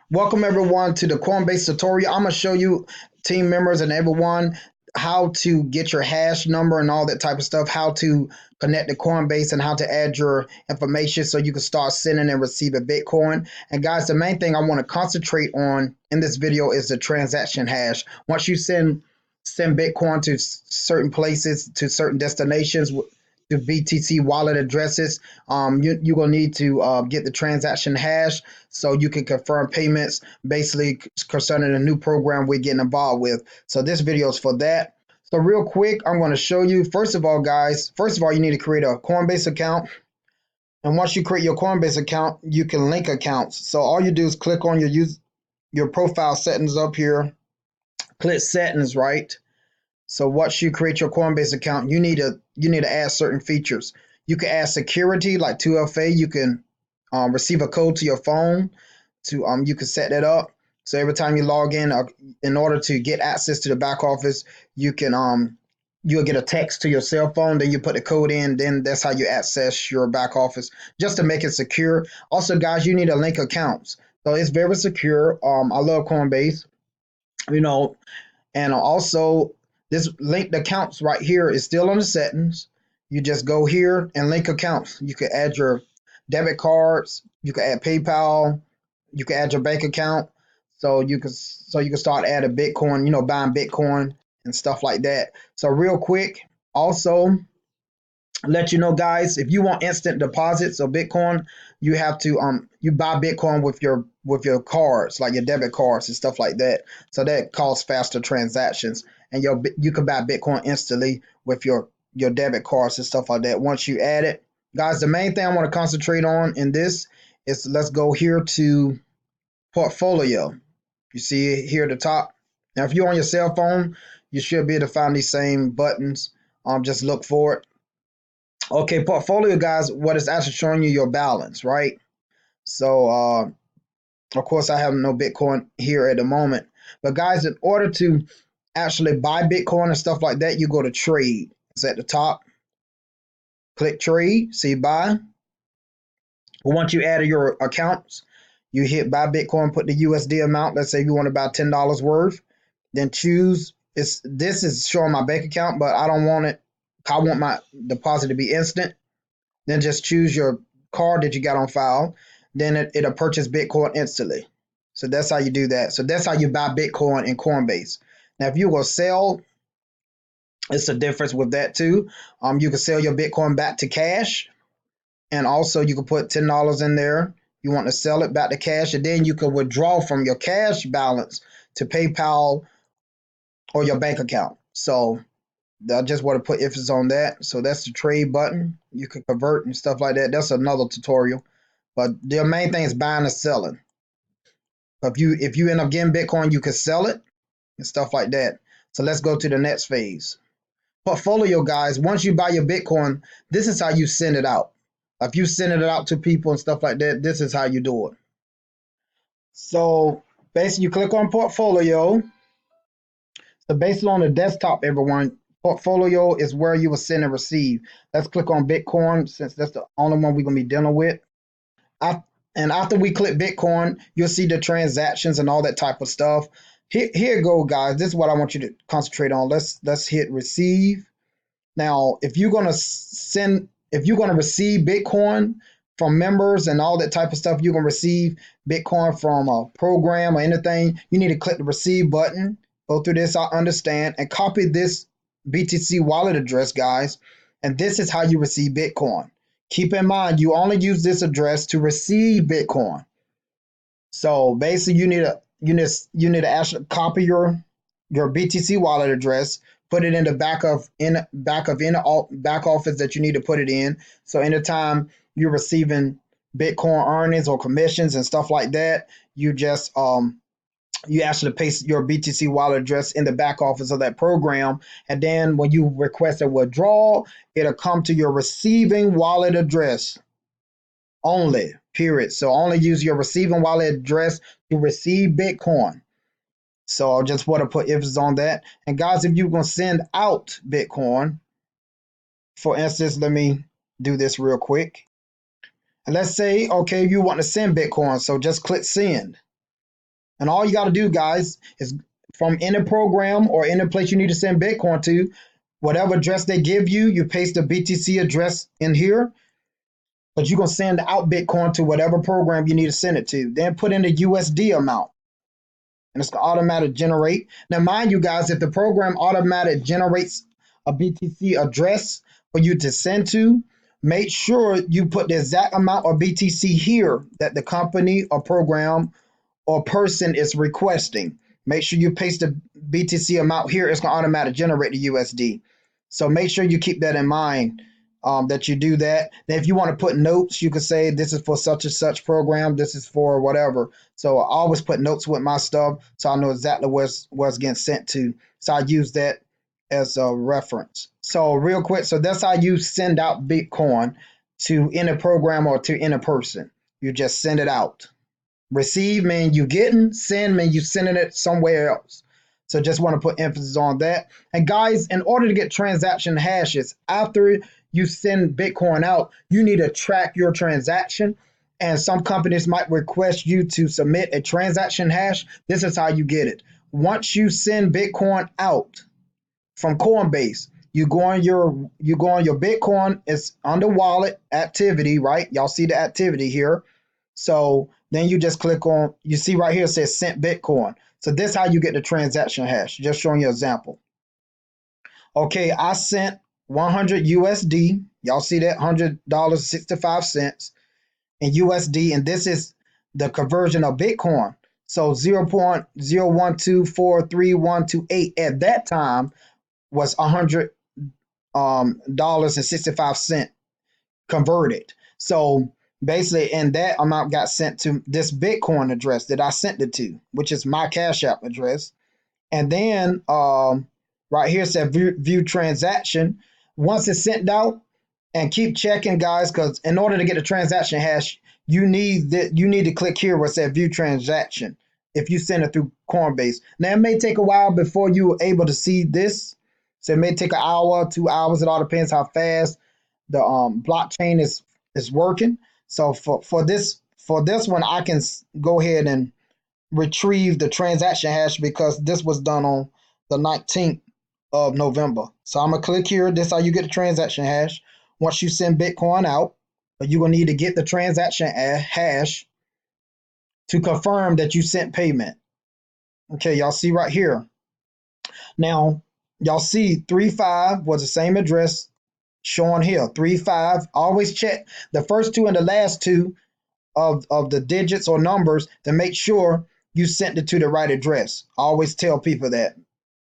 Welcome everyone to the Coinbase tutorial. I'm gonna show you team members and everyone how to get your hash number and all that type of stuff, how to connect to Coinbase and how to add your information so you can start sending and receiving Bitcoin. And guys, the main thing I want to concentrate on in this video is the transaction hash. Once you send Bitcoin to certain places, to certain destinations, to BTC wallet addresses, you're gonna need to get the transaction hash so you can confirm payments, basically concerning a new program we're getting involved with. So this video is for that. So real quick, I'm going to show you. First of all, guys, you need to create a Coinbase account. And once you create your Coinbase account, you can link accounts. So all you do is click on your profile settings up here, click settings, right? So once you create your Coinbase account, you need to add certain features. You can add security like 2FA. You can receive a code to your phone. You can set that up. So every time you log in order to get access to the back office, you'll get a text to your cell phone. Then you put the code in. Then that's how you access your back office, just to make it secure. Also, guys, you need to link accounts. So it's very secure. I love Coinbase. You know, and also, this linked accounts right here is still on the settings. You just go here and link accounts. You can add your debit cards. You can add PayPal. You can add your bank account. So you can start adding Bitcoin. Buying Bitcoin and stuff like that. So real quick, also let you know, guys, if you want instant deposits of Bitcoin, you have to you buy Bitcoin with your cards, like your debit cards and stuff like that. So that calls faster transactions, and you can buy Bitcoin instantly with your debit cards and stuff like that. Once you add it, guys, the main thing I want to concentrate on in this is, let's go here to portfolio. You see it here at the top. Now, if you're on your cell phone, you should be able to find these same buttons. Just look for it. Okay, portfolio, guys, what is actually showing you your balance, right? So, of course, I have no Bitcoin here at the moment. But, guys, in order to actually buy Bitcoin and stuff like that, you go to trade. It's at the top. Click trade, see buy. Once you add your accounts, you hit buy Bitcoin, put the USD amount. Let's say you want to buy $10 worth. Then choose. This is showing my bank account, but I don't want it. I want my deposit to be instant. Then just choose your card that you got on file. Then it'll purchase Bitcoin instantly. So that's how you do that. So that's how you buy Bitcoin in Coinbase. Now, if you will sell, it's a difference with that too. You can sell your Bitcoin back to cash, and also you can put $10 in there. You want to sell it back to cash, and then you can withdraw from your cash balance to PayPal or your bank account. So I just want to put emphasis on that. So that's the trade button. You can convert and stuff like that. That's another tutorial. But the main thing is buying and selling. If you end up getting Bitcoin, you can sell it and stuff like that. So let's go to the next phase. Portfolio, guys, once you buy your Bitcoin, this is how you send it out. If you send it out to people and stuff like that, this is how you do it. So basically, you click on portfolio. So basically on the desktop, everyone, portfolio is where you will send and receive. Let's click on Bitcoin, since that's the only one we're going to be dealing with. And after we click Bitcoin, you'll see the transactions and all that type of stuff. Here you go, guys. This is what I want you to concentrate on. Let's hit receive. Now, if you're gonna receive Bitcoin from members and all that type of stuff, you're gonna receive Bitcoin from a program or anything, you need to click the receive button. Go through this, I understand, and copy this BTC wallet address, guys. And this is how you receive Bitcoin. Keep in mind, you only use this address to receive Bitcoin. So basically, you need to actually copy your BTC wallet address, put it in the back of back office that you need to put it in. So anytime you're receiving Bitcoin earnings or commissions and stuff like that, you actually paste your BTC wallet address in the back office of that program. And then when you request a withdrawal, it'll come to your receiving wallet address only, period. So only use your receiving wallet address to receive Bitcoin. So I just want to put emphasis on that. And guys, if you're going to send out Bitcoin, for instance, let me do this real quick. And let's say, okay, you want to send Bitcoin. So just click send. And all you got to do, guys, is from any program or any place you need to send Bitcoin to, whatever address they give you, you paste the BTC address in here, but you're going to send out Bitcoin to whatever program you need to send it to. Then put in the USD amount, and it's going to automatically generate. Now, mind you guys, if the program automatically generates a BTC address for you to send to, make sure you put the exact amount of BTC here that the company or program or person is requesting. Make sure you paste the BTC amount here. It's going to automatically generate the USD. So make sure you keep that in mind, that you do that. Then if you want to put notes, you can say this is for such and such program. This is for whatever. So I always put notes with my stuff so I know exactly what's getting sent to. So I use that as a reference. So real quick, so that's how you send out Bitcoin to any program or to any person. You just send it out. Receive mean you getting, send mean you sending it somewhere else. So just want to put emphasis on that. And guys, in order to get transaction hashes, after you send Bitcoin out, you need to track your transaction. And some companies might request you to submit a transaction hash. This is how you get it. Once you send Bitcoin out from Coinbase, you go on your Bitcoin, it's under wallet activity, right? Y'all see the activity here. So then you just click on, you see right here it says sent Bitcoin. So this is how you get the transaction hash. Just showing you an example. Okay, I sent 100 USD. Y'all see that $100.65 in USD, and this is the conversion of Bitcoin. So 0.012433128 at that time was $100.65 converted. So basically, and that amount got sent to this Bitcoin address that I sent it to, which is my Cash App address. And then right here it said view transaction. Once it's sent out, and keep checking, guys, because in order to get the transaction hash, you need to click here where it says view transaction if you send it through Coinbase. Now it may take a while before you're able to see this. So it may take an hour, 2 hours. It all depends how fast the blockchain is working. So for this one, I can go ahead and retrieve the transaction hash because this was done on the 19th of November. So I'm gonna click here. This is how you get the transaction hash. Once you send Bitcoin out, you're gonna need to get the transaction hash to confirm that you sent payment. Okay, y'all see right here. Now, y'all see 35 was the same address shown here. 35. Always check the first two and the last two of the digits or numbers to make sure you sent it to the right address. I always tell people that.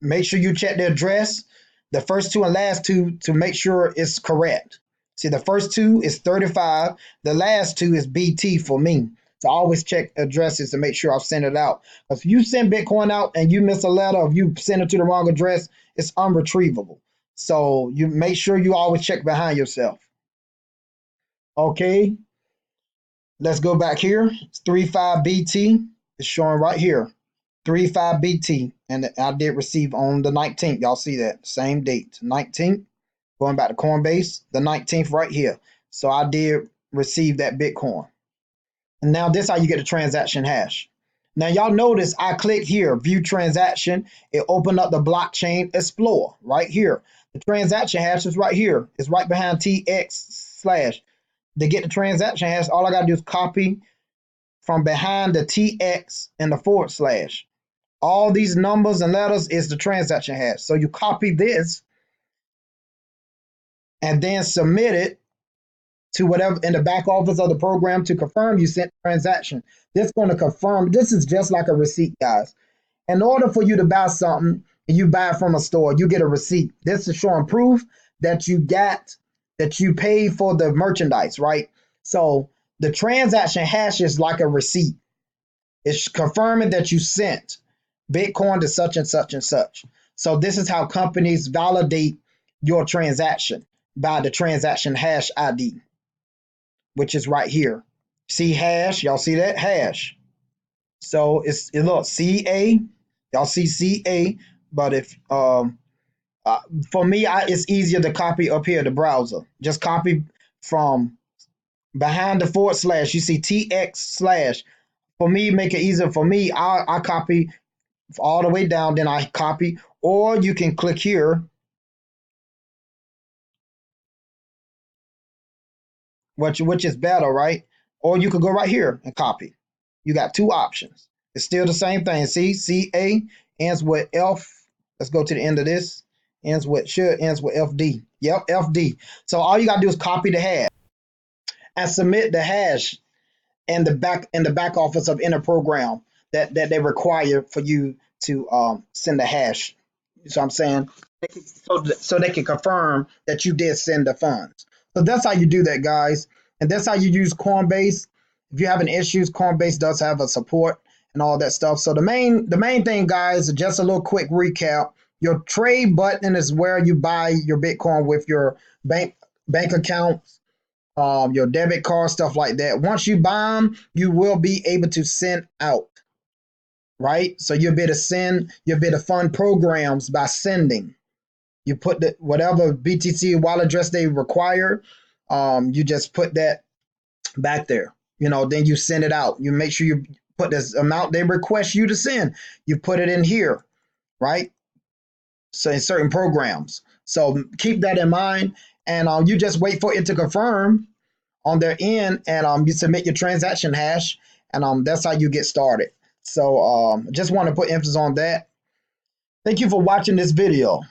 Make sure you check the address, the first two and last two, to make sure it's correct. See, the first two is 35. The last two is BT for me. So I always check addresses to make sure I've sent it out. If you send Bitcoin out and you miss a letter, or you send it to the wrong address, it's unretrievable. So you make sure you always check behind yourself. Okay, let's go back here. It's 35BT. It's showing right here. 35BT. And I did receive on the 19th. Y'all see that? Same date. 19th. Going back to Coinbase. The 19th right here. So I did receive that Bitcoin. And now this is how you get a transaction hash. Now y'all notice I click here, view transaction. It opened up the blockchain explorer right here. The transaction hash is right here. It's right behind TX/. To get the transaction hash, all I gotta do is copy from behind the TX and the /. All these numbers and letters is the transaction hash. So you copy this and then submit it to whatever in the back office of the program to confirm you sent the transaction. This is going to confirm. This is just like a receipt, guys. In order for you to buy something and you buy it from a store, you get a receipt. This is showing proof that you paid for the merchandise, right? So the transaction hash is like a receipt. It's confirming that you sent Bitcoin to such and such and such. So this is how companies validate your transaction, by the transaction hash ID, which is right here. See hash, y'all see that hash. So it looks CA, y'all see CA, but if for me, it's easier to copy up here the browser. Just copy from behind the /. You see TX/. For me, make it easier for me, I copy all the way down, then I copy, or you can click here, which is better, right? Or you could go right here and copy. You got two options. It's still the same thing. See, CA ends with F. Let's go to the end of this. Ends with FD. Yep, FD. So all you gotta do is copy the hash and submit the hash in the back office of any program that they require for you to send the hash. So I'm saying so they can confirm that you did send the funds. So that's how you do that, guys, and that's how you use Coinbase. If you're having issues, Coinbase does have a support and all that stuff. So the main thing, guys, just a little quick recap. Your trade button is where you buy your Bitcoin with your bank account, your debit card, stuff like that. Once you buy them, you will be able to send out, right? So you'll be able to send, you'll be able to fund programs by sending. You put the whatever BTC wallet address they require, you just put that back there. Then you send it out. You make sure you put this amount they request you to send. You put it in here, right? So in certain programs. So keep that in mind, and you just wait for it to confirm on their end, and you submit your transaction hash, and that's how you get started. So just want to put emphasis on that. Thank you for watching this video.